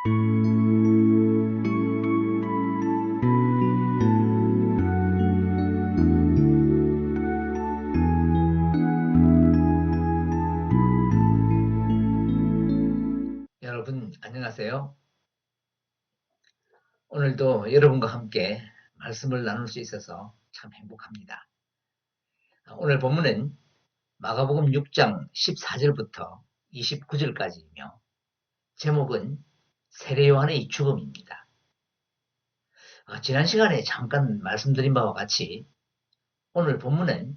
여러분 안녕하세요. 오늘도 여러분과 함께 말씀을 나눌 수 있어서 참 행복합니다. 오늘 본문은 마가복음 6장 14절부터 29절까지이며 제목은 세례 요한의 죽음입니다. 지난 시간에 잠깐 말씀드린 바와 같이 오늘 본문은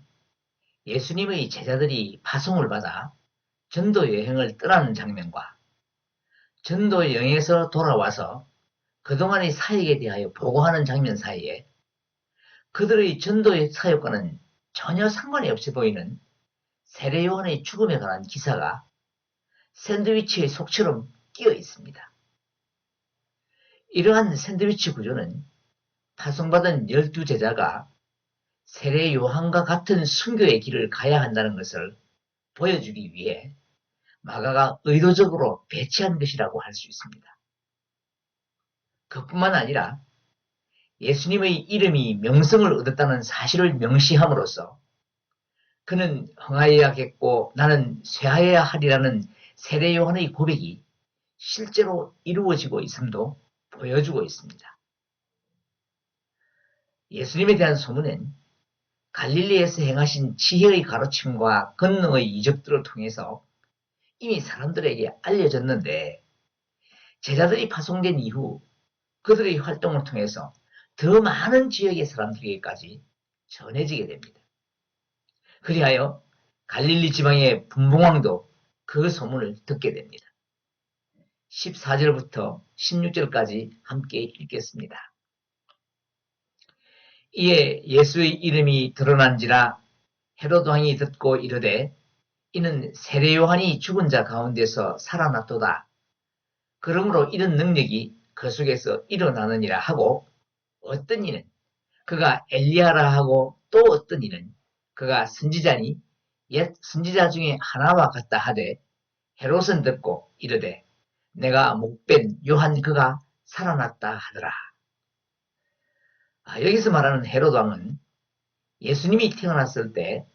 예수님의 제자들이 파송을 받아 전도 여행을 떠나는 장면과 전도 여행에서 돌아와서 그동안의 사역에 대하여 보고하는 장면 사이에 그들의 전도의 사역과는 전혀 상관이 없어 보이는 세례 요한의 죽음에 관한 기사가 샌드위치의 속처럼 끼어 있습니다. 이러한 샌드위치 구조는 파송받은 12제자가 세례 요한과 같은 순교의 길을 가야 한다는 것을 보여주기 위해 마가가 의도적으로 배치한 것이라고 할 수 있습니다. 그뿐만 아니라 예수님의 이름이 명성을 얻었다는 사실을 명시함으로써 그는 흥하여야겠고 나는 쇠하여야 하리라는 세례 요한의 고백이 실제로 이루어지고 있음도 보여주고 있습니다. 예수님에 대한 소문은 갈릴리에서 행하신 지혜의 가르침과 권능의 이적들을 통해서 이미 사람들에게 알려졌는데 제자들이 파송된 이후 그들의 활동을 통해서 더 많은 지역의 사람들에게까지 전해지게 됩니다. 그리하여 갈릴리 지방의 분봉왕도 그 소문을 듣게 됩니다. 14절부터 16절까지 함께 읽겠습니다. 이에 예수의 이름이 드러난지라 헤롯 왕이 듣고 이르되 이는 세례 요한이 죽은 자 가운데서 살아났도다. 그러므로 이런 능력이 그 속에서 일어나느니라 하고 어떤 이는 그가 엘리야라 하고 또 어떤 이는 그가 선지자니 옛 선지자 중에 하나와 같다 하되 헤롯은 듣고 이르되 내가 목벤 요한 그가 살아났다 하더라. 여기서 말하는 헤롯 왕은 예수님이 태어났을 때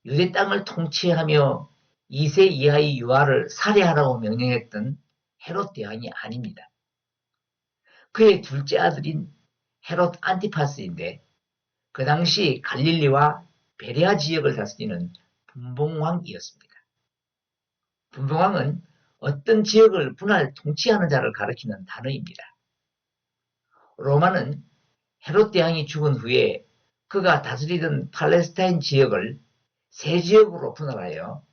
유대 땅을 통치하며 2세 이하의 유아를 살해하라고 명령했던 헤롯 대왕이 아닙니다. 그의 둘째 아들인 헤롯 안티파스인데 그 당시 갈릴리와 베레아 지역을 다스리는 분봉왕이었습니다. 분봉왕은 어떤 지역을 분할 통치하는 자를 가리키는 단어입니다. 로마는 헤롯 대왕이 죽은 후에 그가 다스리던 팔레스타인 지역을 세 지역으로 분할하여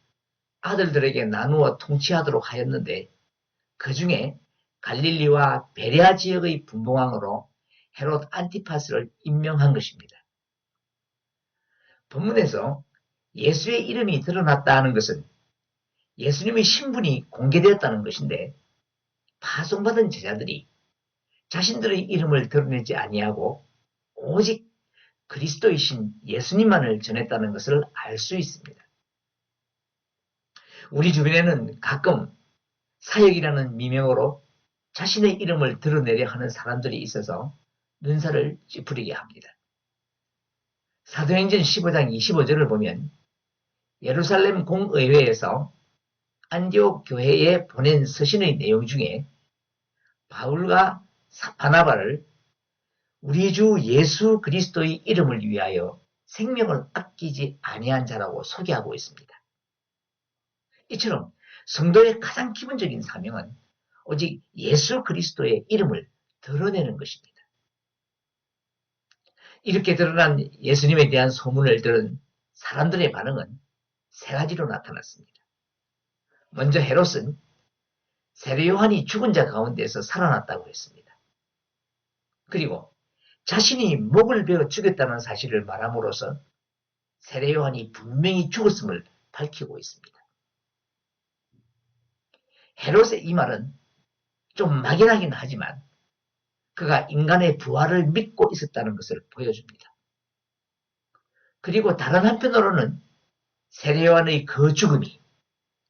아들들에게 나누어 통치하도록 하였는데 그 중에 갈릴리와 베레아 지역의 분봉왕으로 헤롯 안티파스를 임명한 것입니다. 본문에서 예수의 이름이 드러났다 하는 것은 예수님의 신분이 공개되었다는 것인데 파송받은 제자들이 자신들의 이름을 드러내지 아니하고 오직 그리스도이신 예수님만을 전했다는 것을 알 수 있습니다. 우리 주변에는 가끔 사역이라는 미명으로 자신의 이름을 드러내려 하는 사람들이 있어서 눈살을 찌푸리게 합니다. 사도행전 15장 25절을 보면 예루살렘 공의회에서 안디옥 교회에 보낸 서신의 내용 중에 바울과 바나바를 우리 주 예수 그리스도의 이름을 위하여 생명을 아끼지 아니한 자라고 소개하고 있습니다. 이처럼 성도의 가장 기본적인 사명은 오직 예수 그리스도의 이름을 드러내는 것입니다. 이렇게 드러난 예수님에 대한 소문을 들은 사람들의 반응은 세 가지로 나타났습니다. 먼저 헤롯은 세례 요한이 죽은 자 가운데서 살아났다고 했습니다. 그리고 자신이 목을 베어 죽였다는 사실을 말함으로써 세례 요한이 분명히 죽었음을 밝히고 있습니다. 헤롯의 이 말은 좀 막연하긴 하지만 그가 인간의 부활을 믿고 있었다는 것을 보여줍니다. 그리고 다른 한편으로는 세례 요한의 그 죽음이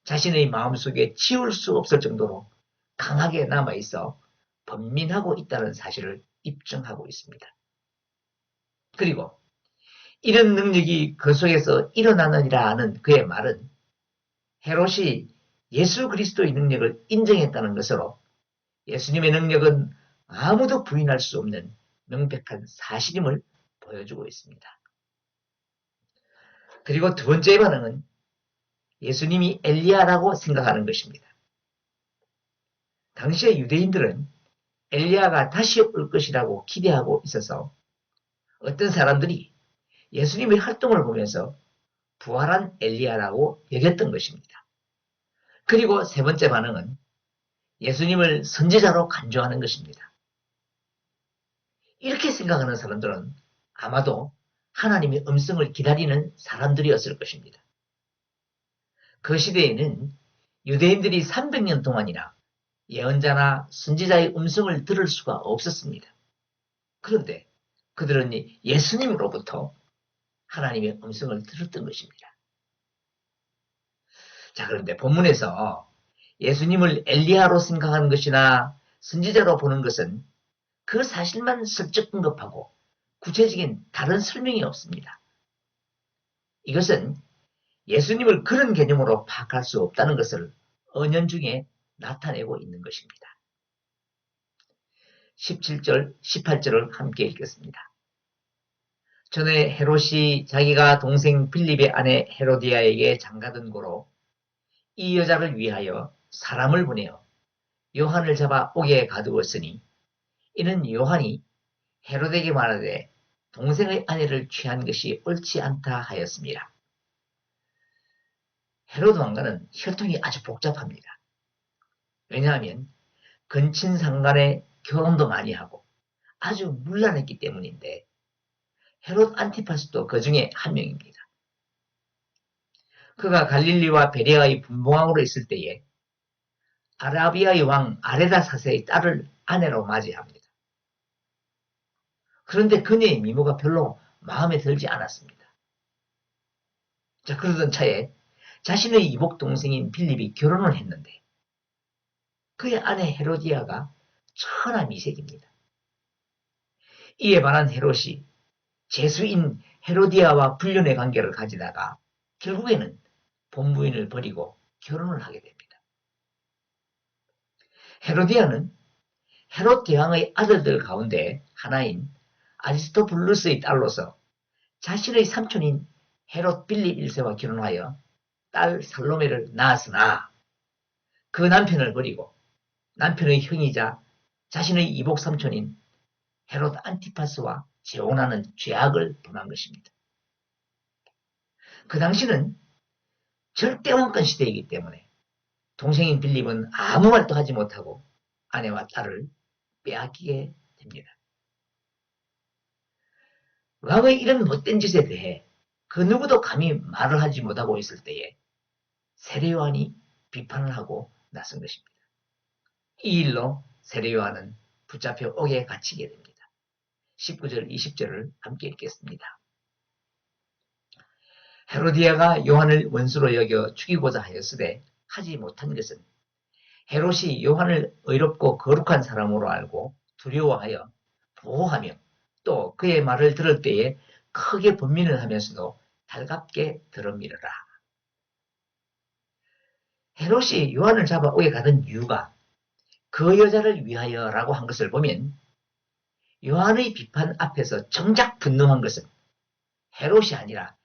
자신의 마음속에 지울 수 없을 정도로 강하게 남아있어 번민하고 있다는 사실을 입증하고 있습니다. 그리고 이런 능력이 그 속에서 일어나느니라 하는 그의 말은 헤롯이 예수 그리스도의 능력을 인정했다는 것으로 예수님의 능력은 아무도 부인할 수 없는 명백한 사실임을 보여주고 있습니다. 그리고 두 번째 반응은 예수님이 엘리야라고 생각하는 것입니다. 당시의 유대인들은 엘리야가 다시 올 것이라고 기대하고 있어서 어떤 사람들이 예수님의 활동을 보면서 부활한 엘리야라고 여겼던 것입니다. 그리고 세 번째 반응은 예수님을 선지자로 간주하는 것입니다. 이렇게 생각하는 사람들은 아마도 하나님의 음성을 기다리는 사람들이었을 것입니다. 그 시대에는 유대인들이 300년 동안이나 예언자나 선지자의 음성을 들을 수가 없었습니다. 그런데 그들은 예수님으로부터 하나님의 음성을 들었던 것입니다. 자, 그런데 본문에서 예수님을 엘리야로 생각하는 것이나 선지자로 보는 것은 그 사실만 슬쩍 언급하고 구체적인 다른 설명이 없습니다. 이것은 예수님을 그런 개념으로 파악할 수 없다는 것을 은연중에 나타내고 있는 것입니다. 17절, 18절을 함께 읽겠습니다. 전에 헤롯이 자기가 동생 빌립의 아내 헤로디아에게 장가든 고로 이 여자를 위하여 사람을 보내어 요한을 잡아 옥에 가두었으니 이는 요한이 헤롯에게 말하되 동생의 아내를 취한 것이 옳지 않다 하였습니다. 헤롯 왕가는 혈통이 아주 복잡합니다. 왜냐하면 근친상간에 결혼도 많이 하고 아주 문란했기 때문인데 헤롯 안티파스도 그 중에 한 명입니다. 그가 갈릴리와 베레아의 분봉왕으로 있을 때에 아라비아의 왕 아레다 사세의 딸을 아내로 맞이합니다. 그런데 그녀의 미모가 별로 마음에 들지 않았습니다. 자, 그러던 차에 자신의 이복 동생인 빌립이 결혼을 했는데 그의 아내 헤로디아가 천하미색입니다. 이에 반한 헤롯이 제수인 헤로디아와 불륜의 관계를 가지다가 결국에는 본부인을 버리고 결혼을 하게 됩니다. 헤로디아는 헤롯 대왕의 아들들 가운데 하나인 아리스토블루스의 딸로서 자신의 삼촌인 헤롯 빌립 1세와 결혼하여 딸 살로메를 낳았으나 그 남편을 버리고 남편의 형이자 자신의 이복 삼촌인 헤롯 안티파스와 재혼하는 죄악을 범한 것입니다. 그 당시는 절대왕권 시대이기 때문에 동생인 빌립은 아무 말도 하지 못하고 아내와 딸을 빼앗기게 됩니다. 왕의 이런 못된 짓에 대해 그 누구도 감히 말을 하지 못하고 있을 때에 세례요한이 비판을 하고 나선 것입니다. 이 일로 세례요한은 붙잡혀 옥에 갇히게 됩니다. 19절, 20절을 함께 읽겠습니다. 헤로디아가 요한을 원수로 여겨 죽이고자 하였으되 하지 못한 것은 헤롯이 요한을 의롭고 거룩한 사람으로 알고 두려워하여 보호하며 또 그의 말을 들을 때에 크게 번민을 하면서도 달갑게 들어미르라. 헤롯이 요한을 잡아 옥에 가던 이유가 그 여자를 위하여라고 한 것을 보면 요한의 비판 앞에서 정작 분노한 것은 헤롯이 아니라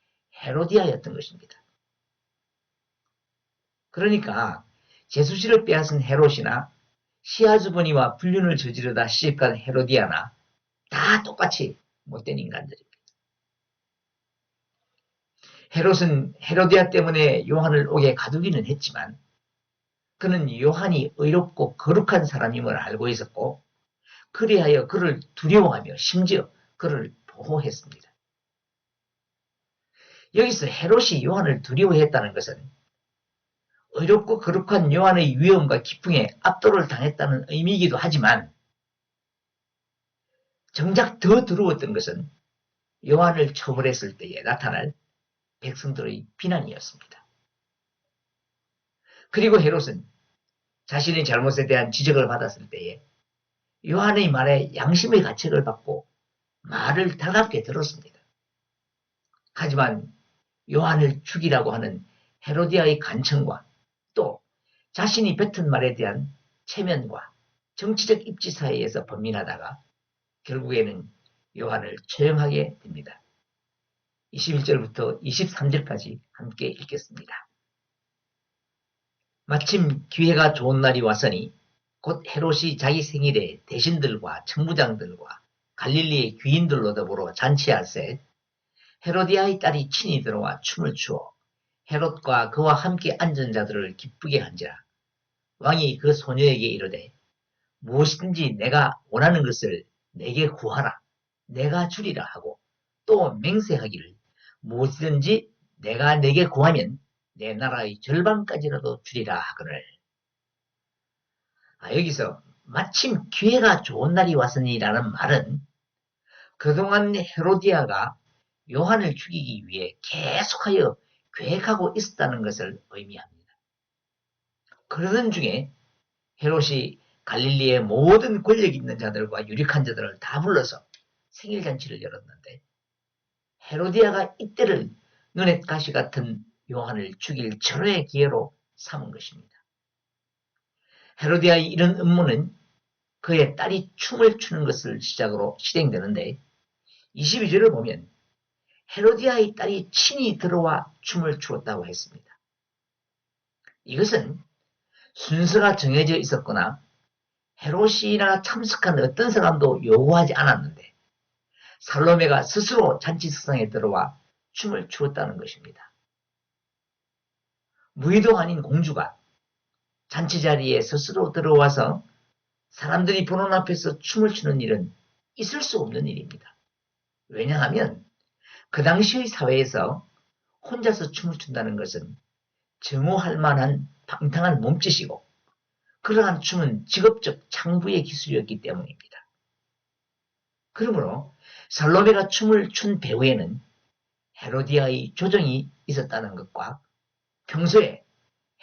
헤로디아였던 것입니다. 그러니까 제수씨를 빼앗은 헤롯이나 시아주버니와 불륜을 저지르다 시집간 헤로디아나 다 똑같이 못된 인간들입니다. 헤롯은 헤로디아 때문에 요한을 옥에 가두기는 했지만 그는 요한이 의롭고 거룩한 사람임을 알고 있었고 그리하여 그를 두려워하며 심지어 그를 보호했습니다. 여기서 헤롯이 요한을 두려워했다는 것은 의롭고 거룩한 요한의 위엄과 기풍에 압도를 당했다는 의미이기도 하지만 정작 더 두려웠던 것은 요한을 처벌했을 때에 나타날 백성들의 비난이었습니다. 그리고 헤롯은 자신의 잘못에 대한 지적을 받았을 때에 요한의 말에 양심의 가책을 받고 말을 달갑게 들었습니다. 하지만 요한을 죽이라고 하는 헤로디아의 간청과 또 자신이 뱉은 말에 대한 체면과 정치적 입지 사이에서 번민하다가 결국에는 요한을 처형하게 됩니다. 21절부터 23절까지 함께 읽겠습니다. 마침 기회가 좋은 날이 왔으니 곧 헤롯이 자기 생일에 대신들과 청부장들과 갈릴리의 귀인들로 더불어 잔치할세 헤로디아의 딸이 친히 들어와 춤을 추어 헤롯과 그와 함께 앉은 자들을 기쁘게 한지라. 왕이 그 소녀에게 이르되 무엇이든지 내가 원하는 것을 내게 구하라. 내가 주리라 하고 또 맹세하기를 무엇이든지 내가 내게 구하면 내 나라의 절반까지라도 주리라 하거늘. 여기서 마침 기회가 좋은 날이 왔으니라는 말은 그동안 헤로디아가 요한을 죽이기 위해 계속하여 계획하고 있었다는 것을 의미합니다. 그러던 중에 헤롯이 갈릴리의 모든 권력 있는 자들과 유력한 자들을 다 불러서 생일잔치를 열었는데 헤로디아가 이때를 눈에 가시 같은 요한을 죽일 절호의 기회로 삼은 것입니다. 헤로디아의 이런 음모는 그의 딸이 춤을 추는 것을 시작으로 실행되는데 22절을 보면 헤로디아의 딸이 친히 들어와 춤을 추었다고 했습니다. 이것은 순서가 정해져 있었거나 헤롯이나 참석한 어떤 사람도 요구하지 않았는데 살로메가 스스로 잔치석상에 들어와 춤을 추었다는 것입니다. 무의도 아닌 공주가 잔치 자리에 스스로 들어와서 사람들이 보는 앞에서 춤을 추는 일은 있을 수 없는 일입니다. 왜냐하면 그 당시의 사회에서 혼자서 춤을 춘다는 것은 증오할 만한 방탕한 몸짓이고 그러한 춤은 직업적 창부의 기술이었기 때문입니다. 그러므로 살로메가 춤을 춘 배후에는 헤로디아의 조정이 있었다는 것과 평소에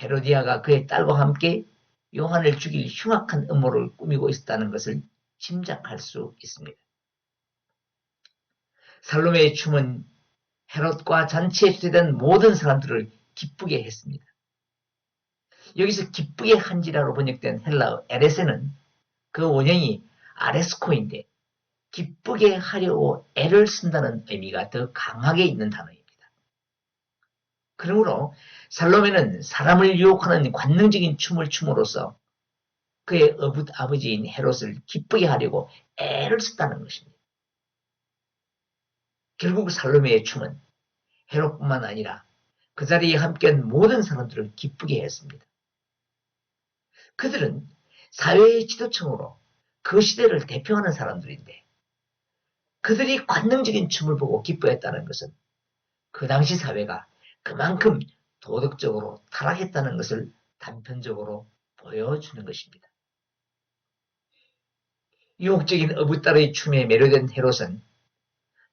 헤로디아가 그의 딸과 함께 요한을 죽일 흉악한 음모를 꾸미고 있었다는 것을 짐작할 수 있습니다. 살로메의 춤은 헤롯과 잔치에 초대된 모든 사람들을 기쁘게 했습니다. 여기서 기쁘게 한지라로 번역된 헬라어 에레세는 그 원형이 아레스코인데 기쁘게 하려고 애를 쓴다는 의미가 더 강하게 있는 단어입니다. 그러므로 살로메는 사람을 유혹하는 관능적인 춤을 춤으로써 그의 아버지인 헤롯을 기쁘게 하려고 애를 썼다는 것입니다. 결국 살로메의 춤은 헤롯뿐만 아니라 그 자리에 함께한 모든 사람들을 기쁘게 했습니다. 그들은 사회의 지도층으로 그 시대를 대표하는 사람들인데 그들이 관능적인 춤을 보고 기뻐했다는 것은 그 당시 사회가 그만큼 도덕적으로 타락했다는 것을 단편적으로 보여주는 것입니다. 유혹적인 어부딸의 춤에 매료된 헤롯은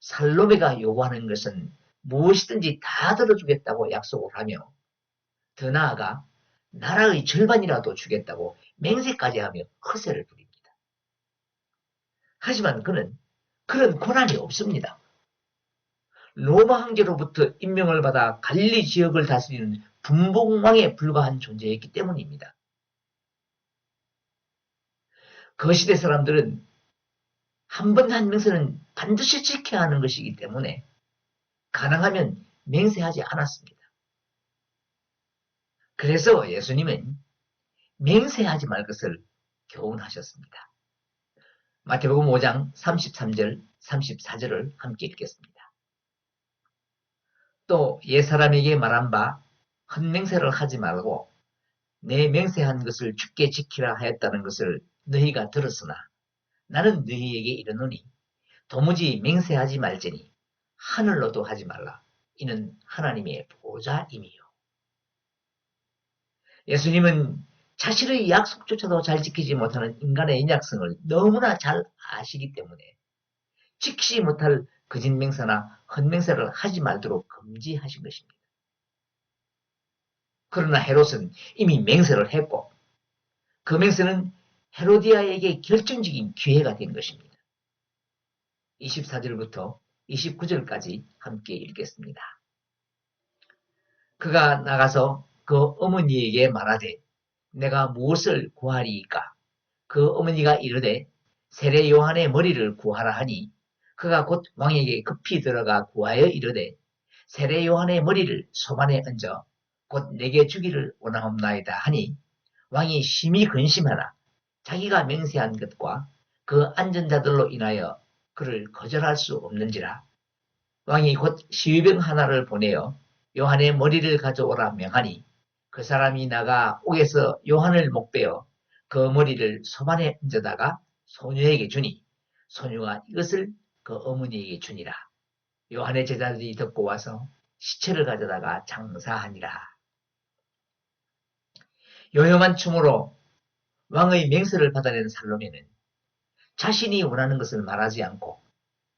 살로메가 요구하는 것은 무엇이든지 다 들어주겠다고 약속을 하며 더 나아가 나라의 절반이라도 주겠다고 맹세까지 하며 허세를 부립니다. 하지만 그는 그런 권한이 없습니다. 로마 황제로부터 임명을 받아 갈릴리 지역을 다스리는 분봉왕에 불과한 존재였기 때문입니다. 그 시대 사람들은 한 번 한 맹세는 반드시 지켜야 하는 것이기 때문에 가능하면 맹세하지 않았습니다. 그래서 예수님은 맹세하지 말 것을 교훈하셨습니다. 마태복음 5장 33절, 34절을 함께 읽겠습니다. 또 옛사람에게 말한 바 헛맹세를 하지 말고 내 맹세한 것을 주께 지키라 하였다는 것을 너희가 들었으나 나는 너희에게 이르노니 도무지 맹세하지 말지니 하늘로도 하지 말라. 이는 하나님의 보좌임이요. 예수님은 자신의 약속조차도 잘 지키지 못하는 인간의 인약성을 너무나 잘 아시기 때문에 지키지 못할 거짓맹세나 헛맹세를 하지 말도록 금지하신 것입니다. 그러나 헤롯은 이미 맹세를 했고 그 맹세는 헤로디아에게 결정적인 기회가 된 것입니다. 24절부터 29절까지 함께 읽겠습니다. 그가 나가서 그 어머니에게 말하되 내가 무엇을 구하리이까? 그 어머니가 이르되 세례 요한의 머리를 구하라 하니 그가 곧 왕에게 급히 들어가 구하여 이르되 세례 요한의 머리를 소반에 얹어 곧 내게 주기를 원하옵나이다 하니 왕이 심히 근심하나 자기가 맹세한 것과 그 앉은 자들로 인하여 그를 거절할 수 없는지라 왕이 곧 시위병 하나를 보내어 요한의 머리를 가져오라 명하니 그 사람이 나가 옥에서 요한을 목베어 그 머리를 소반에 얹어다가 소녀에게 주니 소녀가 이것을 그 어머니에게 주니라. 요한의 제자들이 듣고 와서 시체를 가져다가 장사하니라. 요염한 춤으로 왕의 맹세를 받아낸 살로메는 자신이 원하는 것을 말하지 않고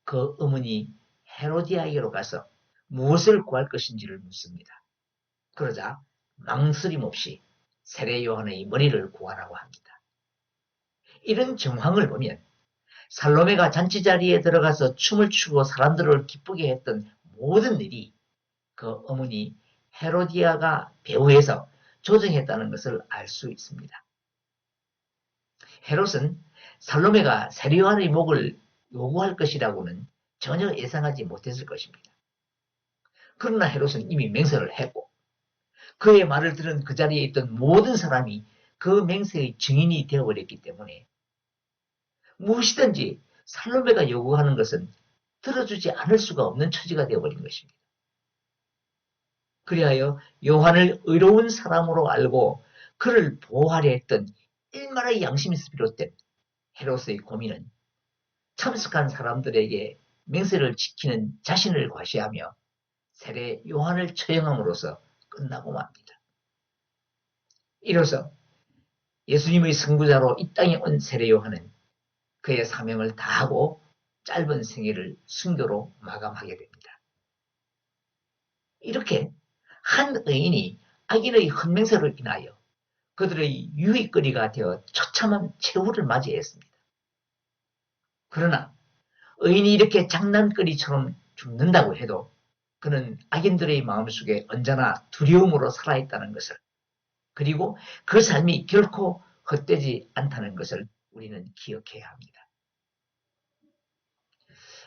그 어머니 헤로디아에게로 가서 무엇을 구할 것인지를 묻습니다. 그러자 망설임 없이 세례 요한의 머리를 구하라고 합니다. 이런 정황을 보면 살로메가 잔치 자리에 들어가서 춤을 추고 사람들을 기쁘게 했던 모든 일이 그 어머니 헤로디아가 배후에서 조정했다는 것을 알 수 있습니다. 헤롯은 살로메가 세례 요한의 목을 요구할 것이라고는 전혀 예상하지 못했을 것입니다. 그러나 헤롯은 이미 맹세를 했고 그의 말을 들은 그 자리에 있던 모든 사람이 그 맹세의 증인이 되어버렸기 때문에 무엇이든지 살로메가 요구하는 것은 들어주지 않을 수가 없는 처지가 되어버린 것입니다. 그리하여 요한을 의로운 사람으로 알고 그를 보호하려 했던 일말의 양심에서 비롯된 헤롯의 고민은 참석한 사람들에게 맹세를 지키는 자신을 과시하며 세례 요한을 처형함으로써 끝나고 맙니다. 이로써 예수님의 선구자로 이 땅에 온 세례 요한은 그의 사명을 다하고 짧은 생애를 순교로 마감하게 됩니다. 이렇게 한 의인이 악인의 헌맹세로 인하여 그들의 유익거리가 되어 처참한 최후를 맞이했습니다. 그러나 의인이 이렇게 장난거리처럼 죽는다고 해도 그는 악인들의 마음속에 언제나 두려움으로 살아있다는 것을, 그리고 그 삶이 결코 헛되지 않다는 것을 우리는 기억해야 합니다.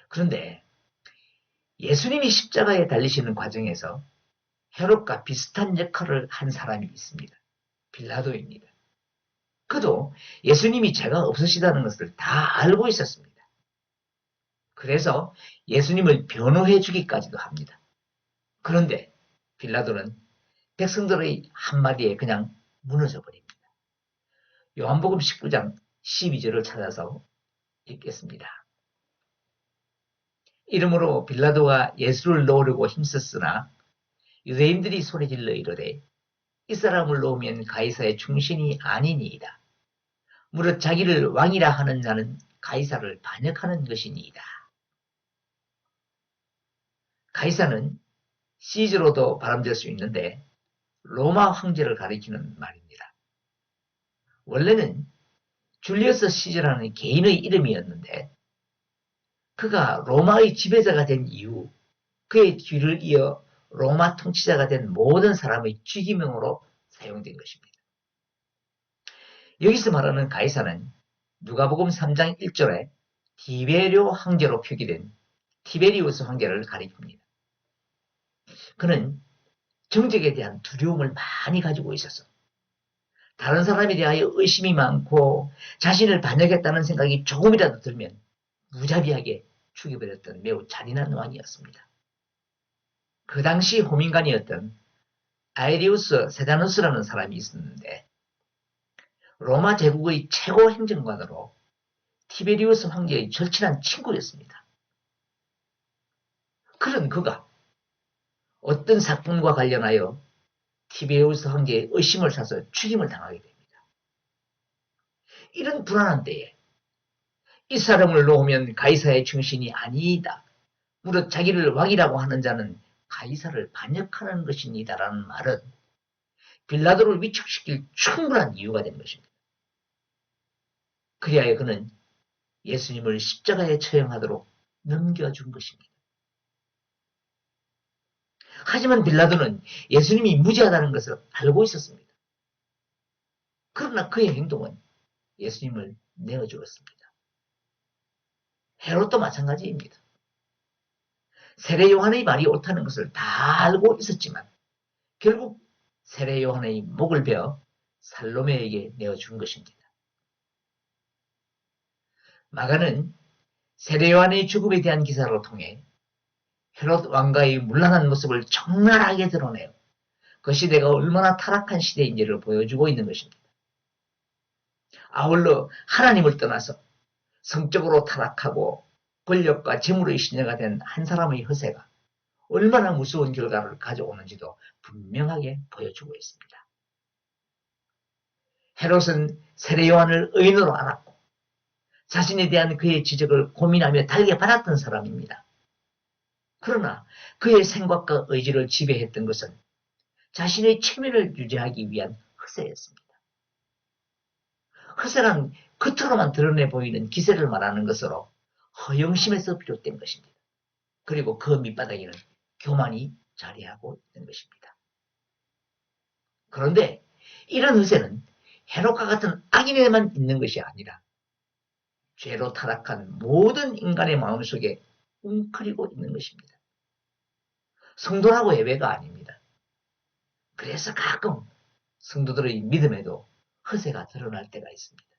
그런데 예수님이 십자가에 달리시는 과정에서 헤롯과 비슷한 역할을 한 사람이 있습니다. 빌라도입니다. 그도 예수님이 죄가 없으시다는 것을 다 알고 있었습니다. 그래서 예수님을 변호해 주기까지도 합니다. 그런데 빌라도는 백성들의 한마디에 그냥 무너져 버립니다. 요한복음 19장 12절을 찾아서 읽겠습니다. 이러므로 빌라도가 예수를 넣으려고 힘썼으나 유대인들이 소리질러 이르되 이 사람을 놓으면 가이사의 충신이 아니니이다. 무릇 자기를 왕이라 하는 자는 가이사를 반역하는 것이니이다. 가이사는 시즈로도 발음될 수 있는데 로마 황제를 가리키는 말입니다. 원래는 줄리어스 시즈라는 개인의 이름이었는데 그가 로마의 지배자가 된 이후 그의 뒤를 이어 로마 통치자가 된 모든 사람의 직위명으로 사용된 것입니다. 여기서 말하는 가이사는 누가복음 3장 1절에 티베리오 황제로 표기된 티베리우스 황제를 가리킵니다. 그는 정적에 대한 두려움을 많이 가지고 있어서 다른 사람에 대하여 의심이 많고 자신을 반역했다는 생각이 조금이라도 들면 무자비하게 죽여버렸던 매우 잔인한 왕이었습니다. 그 당시 호민관이었던 아에리우스 세자누스라는 사람이 있었는데 로마 제국의 최고 행정관으로 티베리우스 황제의 절친한 친구였습니다. 그런 그가 어떤 사건과 관련하여 티베리우스 황제의 의심을 사서 죽임을 당하게 됩니다. 이런 불안한 때에 이 사람을 놓으면 가이사의 충신이 아니다. 무릇 자기를 왕이라고 하는 자는 가이사를 반역하는 것입니다라는 말은 빌라도를 위축시킬 충분한 이유가 된 것입니다. 그리하여 그는 예수님을 십자가에 처형하도록 넘겨준 것입니다. 하지만 빌라도는 예수님이 무죄하다는 것을 알고 있었습니다. 그러나 그의 행동은 예수님을 내어주었습니다. 헤롯도 마찬가지입니다. 세례 요한의 말이 옳다는 것을 다 알고 있었지만 결국 세례 요한의 목을 베어 살로메에게 내어준 것입니다. 마가는 세례 요한의 죽음에 대한 기사를 통해 헤롯 왕가의 문란한 모습을 적나라하게 드러내요. 그 시대가 얼마나 타락한 시대인지를 보여주고 있는 것입니다. 아울러 하나님을 떠나서 성적으로 타락하고 권력과 재물의 신녀가 된 한 사람의 허세가 얼마나 무서운 결과를 가져오는지도 분명하게 보여주고 있습니다. 헤롯은 세례 요한을 의인으로 알았고 자신에 대한 그의 지적을 고민하며 달게 받았던 사람입니다. 그러나 그의 생각과 의지를 지배했던 것은 자신의 체면을 유지하기 위한 허세였습니다. 허세란 겉으로만 드러내 보이는 기세를 말하는 것으로 허영심에서 비롯된 것입니다. 그리고 그 밑바닥에는 교만이 자리하고 있는 것입니다. 그런데 이런 허세는 헤롯과 같은 악인에만 있는 것이 아니라 죄로 타락한 모든 인간의 마음속에 웅크리고 있는 것입니다. 성도라고 예외가 아닙니다. 그래서 가끔 성도들의 믿음에도 허세가 드러날 때가 있습니다.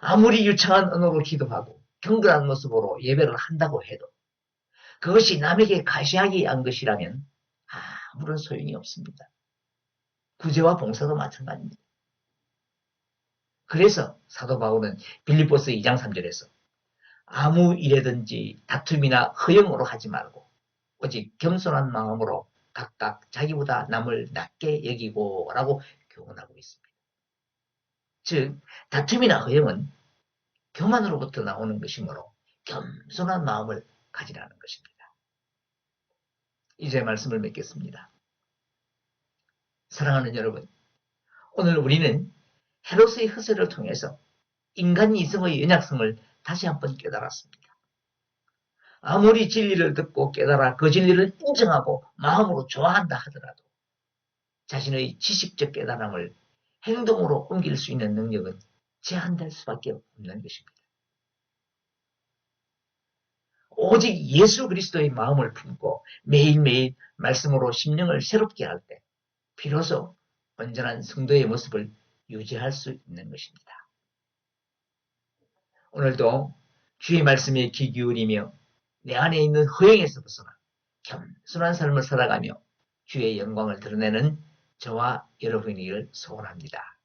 아무리 유창한 언어로 기도하고 경건한 모습으로 예배를 한다고 해도 그것이 남에게 가시하기 위한 것이라면 아무런 소용이 없습니다. 구제와 봉사도 마찬가지입니다. 그래서 사도 바울은 빌립보서 2장 3절에서 아무 일에든지 다툼이나 허영으로 하지 말고 오직 겸손한 마음으로 각각 자기보다 남을 낮게 여기고 라고 교훈하고 있습니다. 즉 다툼이나 허영은 교만으로부터 나오는 것이므로 겸손한 마음을 가지라는 것입니다. 이제 말씀을 맺겠습니다. 사랑하는 여러분, 오늘 우리는 헤롯의 허세를 통해서 인간 이성의 연약성을 다시 한번 깨달았습니다. 아무리 진리를 듣고 깨달아 그 진리를 인정하고 마음으로 좋아한다 하더라도 자신의 지식적 깨달음을 행동으로 옮길 수 있는 능력은 제한될 수밖에 없는 것입니다. 오직 예수 그리스도의 마음을 품고 매일매일 말씀으로 심령을 새롭게 할 때 비로소 온전한 성도의 모습을 유지할 수 있는 것입니다. 오늘도 주의 말씀에 귀 기울이며 내 안에 있는 허영에서 벗어나 겸손한 삶을 살아가며 주의 영광을 드러내는 저와 여러분이기를 소원합니다.